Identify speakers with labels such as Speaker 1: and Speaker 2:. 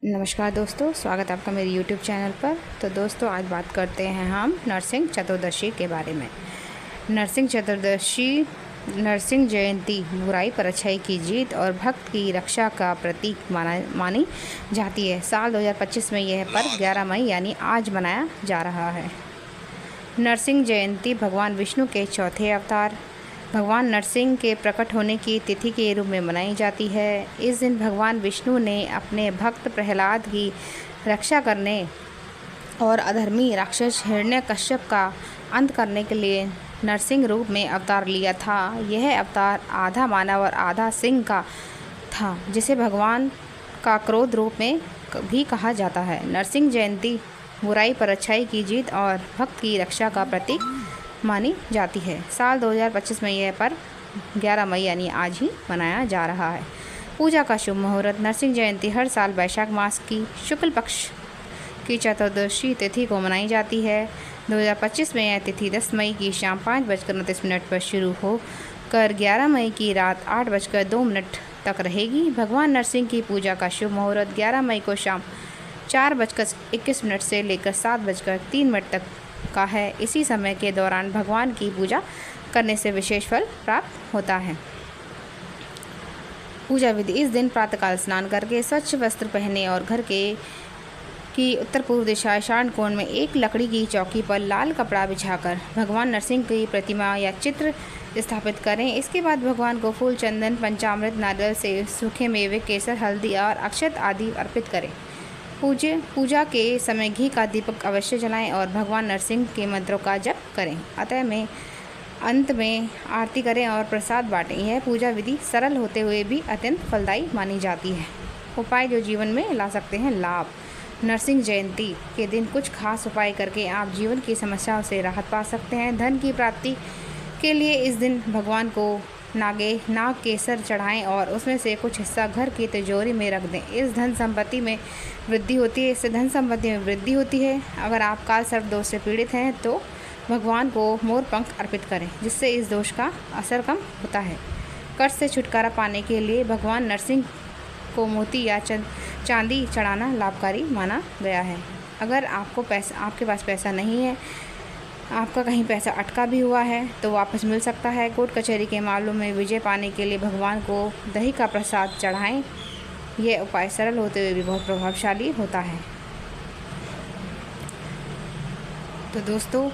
Speaker 1: नमस्कार दोस्तों, स्वागत है आपका मेरे YouTube चैनल पर। तो दोस्तों, आज बात करते हैं हम नरसिंह चतुर्दशी के बारे में। नरसिंह चतुर्दशी नरसिंह जयंती बुराई पर अच्छाई की जीत और भक्त की रक्षा का प्रतीक मानी जाती है। साल 2025 में यह पर्व 11 मई यानी आज मनाया जा रहा है। नरसिंह जयंती भगवान विष्णु के चौथे अवतार भगवान नरसिंह के प्रकट होने की तिथि के रूप में मनाई जाती है। इस दिन भगवान विष्णु ने अपने भक्त प्रहलाद की रक्षा करने और अधर्मी राक्षस हिरण्यकश्यप का अंत करने के लिए नरसिंह रूप में अवतार लिया था। यह अवतार आधा मानव और आधा सिंह का था, जिसे भगवान का क्रोध रूप में भी कहा जाता है। नरसिंह जयंती बुराई पर अच्छाई की जीत और भक्त की रक्षा का प्रतीक मानी जाती है। साल 2025 में यह पर्व 11 मई यानी आज ही मनाया जा रहा है। पूजा का शुभ मुहूर्त। नरसिंह जयंती हर साल वैशाख मास की शुक्ल पक्ष की चतुर्दशी तिथि को मनाई जाती है। 2025 में यह तिथि 10 मई की शाम 5:29 पर शुरू होकर 11 मई की रात 8:02 तक रहेगी। भगवान नरसिंह की पूजा का शुभ मुहूर्त 11 मई को शाम 4:21 से लेकर 7:03 तक का है। इसी समय के दौरान भगवान की पूजा करने से विशेष फल प्राप्त होता है। पूजा विधि। इस दिन प्रातःकाल स्नान करके स्वच्छ वस्त्र पहने और घर की उत्तर पूर्व दिशा ईशान कोण में एक लकड़ी की चौकी पर लाल कपड़ा बिछाकर भगवान नरसिंह की प्रतिमा या चित्र स्थापित करें। इसके बाद भगवान को फूल, चंदन, पंचामृत, नारियल से सूखे मेवे, केसर, हल्दी और अक्षत आदि अर्पित करें। पूजा के समय घी का दीपक अवश्य जलाएं और भगवान नरसिंह के मंत्रों का जप करें। अंत में आरती करें और प्रसाद बांटें। यह पूजा विधि सरल होते हुए भी अत्यंत फलदायी मानी जाती है। उपाय जो जीवन में ला सकते हैं लाभ। नरसिंह जयंती के दिन कुछ खास उपाय करके आप जीवन की समस्याओं से राहत पा सकते हैं। धन की प्राप्ति के लिए इस दिन भगवान को नाग केसर चढ़ाएं और उसमें से कुछ हिस्सा घर की तिजोरी में रख दें। इस धन संपत्ति में वृद्धि होती है। इससे धन संपत्ति में वृद्धि होती है। अगर आप काल सर्प दोष से पीड़ित हैं तो भगवान को मोर पंख अर्पित करें, जिससे इस दोष का असर कम होता है। कर्ज से छुटकारा पाने के लिए भगवान नरसिंह को मोती या चांदी चढ़ाना लाभकारी माना गया है। अगर आपके पास पैसा नहीं है, आपका कहीं पैसा अटका भी हुआ है तो वापस मिल सकता है। कोर्ट कचहरी के मामलों में विजय पाने के लिए भगवान को दही का प्रसाद चढ़ाएं। यह उपाय सरल होते हुए भी बहुत प्रभावशाली होता है। तो दोस्तों,